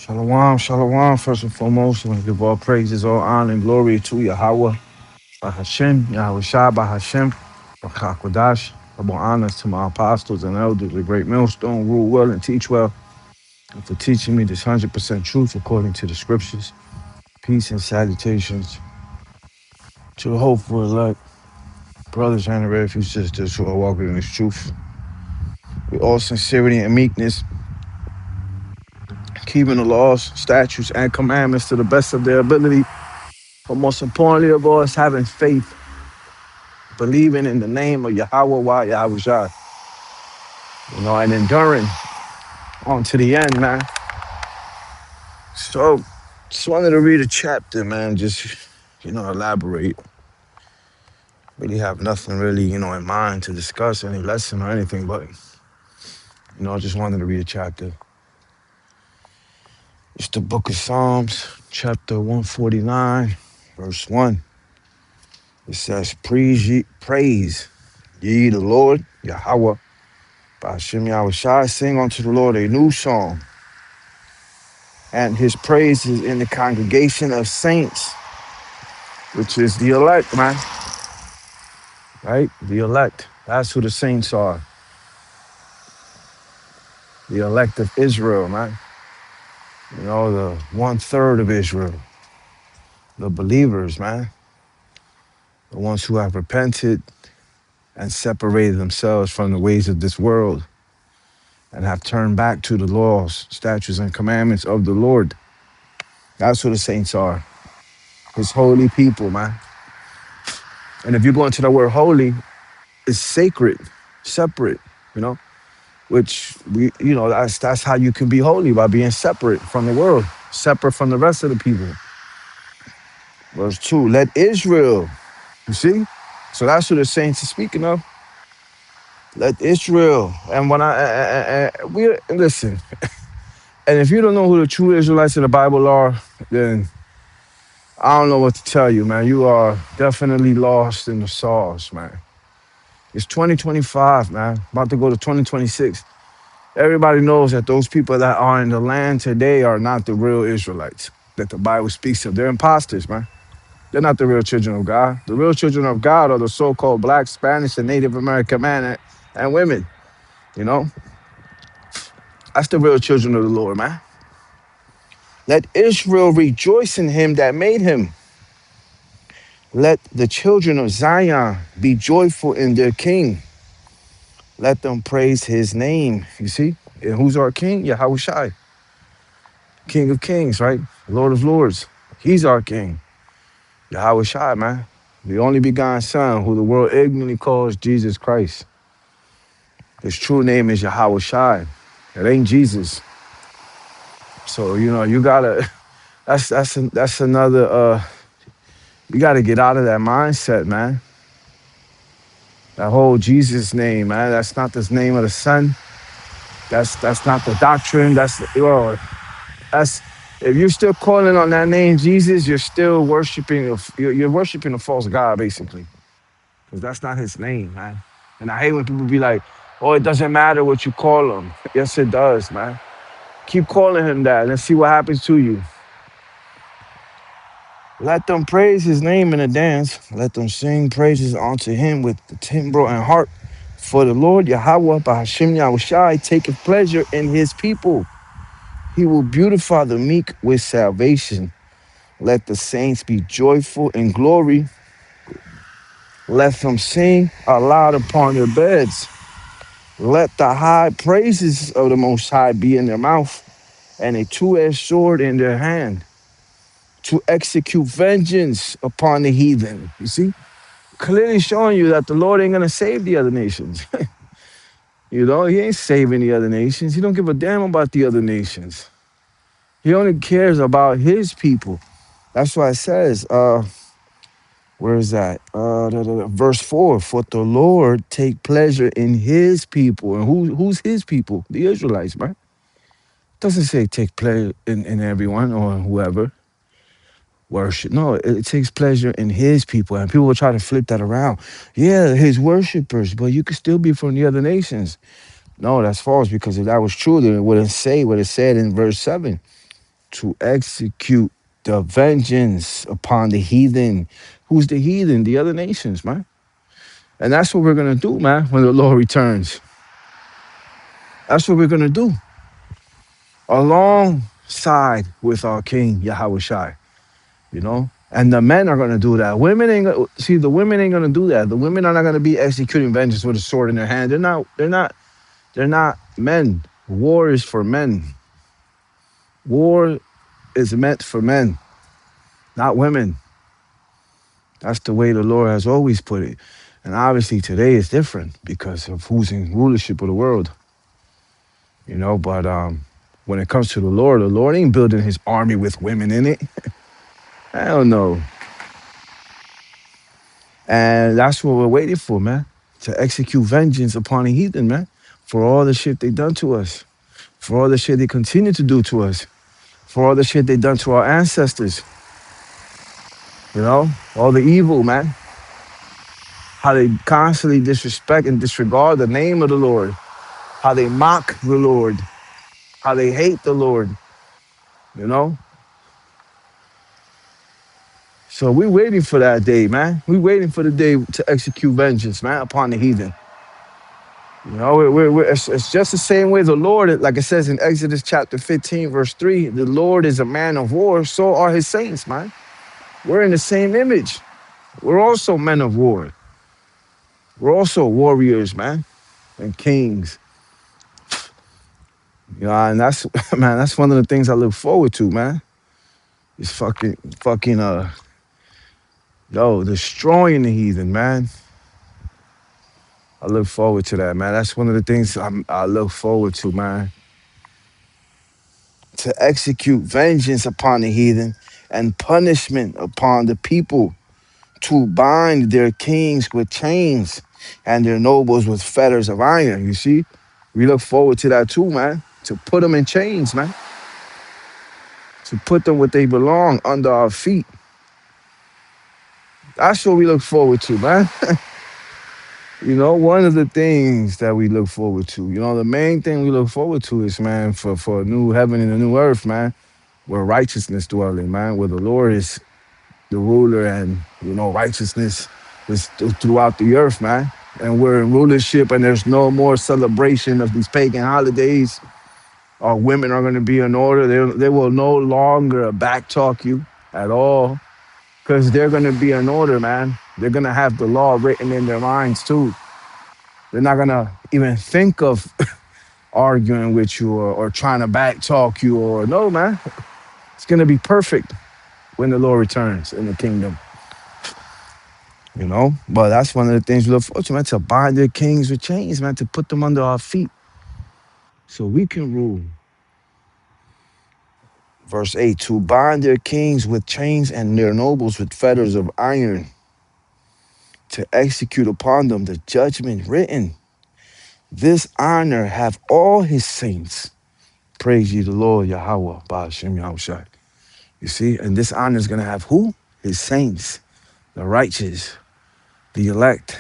Shalom, shalom. First and foremost, I want to give all praises, all honor, and glory to Yahweh, Bahashem, Yahweh Shah, Bahashem, Bachakwadash. Double honors to my apostles and elders, the great millstone, rule well and teach well, and for teaching me this 100% truth according to the scriptures. Peace and salutations to the hopeful elect, brothers and refuge sisters who are walking in this truth with all sincerity and meekness, keeping the laws, statutes, and commandments to the best of their ability. But most importantly of all, is having faith, believing in the name of Yahweh, Yahweh Shai, and enduring on to the end, man. So, just wanted to read a chapter, man, just, elaborate. Really have nothing really, in mind to discuss any lesson or anything, but, I just wanted to read a chapter. It's the book of Psalms, chapter 149, verse 1. It says, praise ye the Lord, Yahweh, by Hashem Yahweh Shai, sing unto the Lord a new song, and his praise is in the congregation of saints, which is the elect, man. Right? The elect. That's who the saints are. The elect of Israel, man. The 1/3 of Israel. The believers, man. The ones who have repented and separated themselves from the ways of this world and have turned back to the laws, statutes, and commandments of the Lord. That's who the saints are. His holy people, man. And if you go into the word holy, it's sacred, separate, which that's how you can be holy, by being separate from the world, separate from the rest of the people. Verse 2, let Israel, you see? So that's who the saints are speaking of. Let Israel. And when we listen, and if you don't know who the true Israelites of the Bible are, then I don't know what to tell you, man. You are definitely lost in the sauce, man. It's 2025, man. About to go to 2026. Everybody knows that those people that are in the land today are not the real Israelites that the Bible speaks of. They're imposters, man. They're not the real children of God. The real children of God are the so-called Black, Spanish, and Native American men and women, you know? That's the real children of the Lord, man. Let Israel rejoice in him that made him. Let the children of Zion be joyful in their king. Let them praise his name. You see? And who's our king? Yahweh Shai. King of kings, right? Lord of lords. He's our king. Yahweh Shai, man. The only begotten son who the world ignorantly calls Jesus Christ. His true name is Yahweh Shai. It ain't Jesus. So, you gotta, that's another, you gotta get out of that mindset, man. That whole Jesus name, man. That's not the name of the son. That's not the doctrine. That's if you're still calling on that name Jesus, you're still worshiping. You're worshiping a false god, basically, because that's not his name, man. And I hate when people be like, "Oh, it doesn't matter what you call him." Yes, it does, man. Keep calling him that. Let's see what happens to you. Let them praise his name in a dance. Let them sing praises unto him with the timbrel and harp. For the Lord Yahweh, Bahashem Yahweh Shai, taketh pleasure in his people. He will beautify the meek with salvation. Let the saints be joyful in glory. Let them sing aloud upon their beds. Let the high praises of the Most High be in their mouth, and a two-edged sword in their hand, to execute vengeance upon the heathen. You see? Clearly showing you that the Lord ain't gonna save the other nations. He ain't saving the other nations. He don't give a damn about the other nations. He only cares about his people. That's why it says, where is that? Verse 4, for the Lord take pleasure in his people. And who's his people? The Israelites, man. It doesn't say take pleasure in everyone or whoever worship. No, it takes pleasure in his people. And people will try to flip that around. Yeah, his worshipers, but you could still be from the other nations. No, that's false, because if that was true, then it wouldn't say what it said in verse 7. to execute the vengeance upon the heathen. Who's the heathen? The other nations, man. And that's what we're gonna do, man, when the Lord returns. That's what we're gonna do. Alongside with our King Yahweh Shai, you know? And the men are gonna do that. Women ain't gonna see the women ain't gonna do that. The women are not gonna be executing vengeance with a sword in their hand. They're not men. War is for men. War is meant for men, not women. That's the way the Lord has always put it. And obviously today is different because of who's in rulership of the world. You know, but when it comes to the Lord ain't building his army with women in it. Hell no. And that's what we're waiting for, man. To execute vengeance upon the heathen, man. For all the shit they done to us. For all the shit they continue to do to us. For all the shit they done to our ancestors. You know? All the evil, man. How they constantly disrespect and disregard the name of the Lord. How they mock the Lord. How they hate the Lord. You know? So we're waiting for that day, man. We're waiting for the day to execute vengeance, man, upon the heathen. You know, it's just the same way the Lord, like it says in Exodus chapter 15, verse 3, the Lord is a man of war, so are his saints, man. We're in the same image. We're also men of war. We're also warriors, man, and kings. You know, and that's, man, that's one of the things I look forward to, man. Is destroying the heathen, man. I look forward to that, man. That's one of the things I look forward to, man. To execute vengeance upon the heathen and punishment upon the people, to bind their kings with chains and their nobles with fetters of iron. You see, we look forward to that too, man. To put them in chains, man. To put them where they belong, under our feet. That's what we look forward to, man. You know, one of the things that we look forward to, you know, the main thing we look forward to is, man, for a new heaven and a new earth, man, where righteousness dwelling, man, where the Lord is the ruler and, you know, righteousness is throughout the earth, man. And we're in rulership and there's no more celebration of these pagan holidays. Our women are going to be in order. They will no longer backtalk you at all because they're going to be in order, man. They're going to have the law written in their minds too. They're not going to even think of arguing with you or trying to backtalk you or no, man. It's going to be perfect when the Lord returns in the kingdom. You know, but that's one of the things we look forward to, man, to bind their kings with chains, man, to put them under our feet so we can rule. Verse 8, to bind their kings with chains and their nobles with fetters of iron, to execute upon them the judgment written. This honor have all his saints. Praise ye the Lord, Yahweh, Ba'ashem Yahushai. You see, and this honor is going to have who? His saints, the righteous, the elect,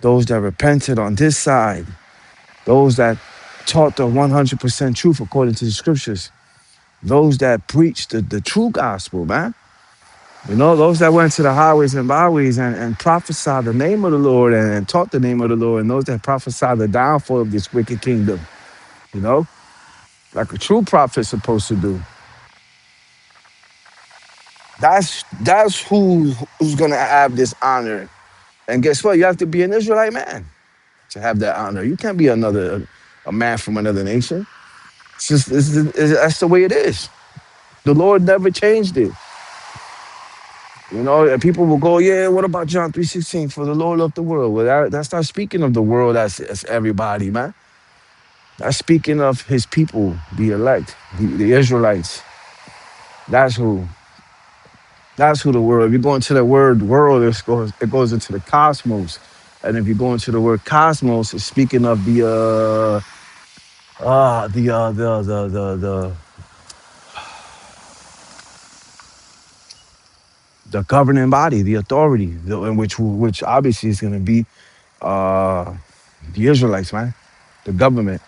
those that repented on this side, those that taught the 100% truth according to the scriptures, those that preached the true gospel, man. You know, those that went to the highways and byways and prophesied the name of the Lord and taught the name of the Lord, and those that prophesied the downfall of this wicked kingdom, you know, like a true prophet's supposed to do. That's who's gonna have this honor. And guess what? You have to be an Israelite man to have that honor. You can't be a man from another nation. That's the way it is. The Lord never changed it. You know, and people will go, yeah, what about John 3:16? For the Lord loved the world. Well, that's not speaking of the world as everybody, man. That's speaking of his people, the elect, the Israelites. That's who. That's who the world. If you go into the word world, it goes into the cosmos. And if you go into the word cosmos, it's speaking of the governing body, the authority, which obviously is going to be the Israelites, man, the government.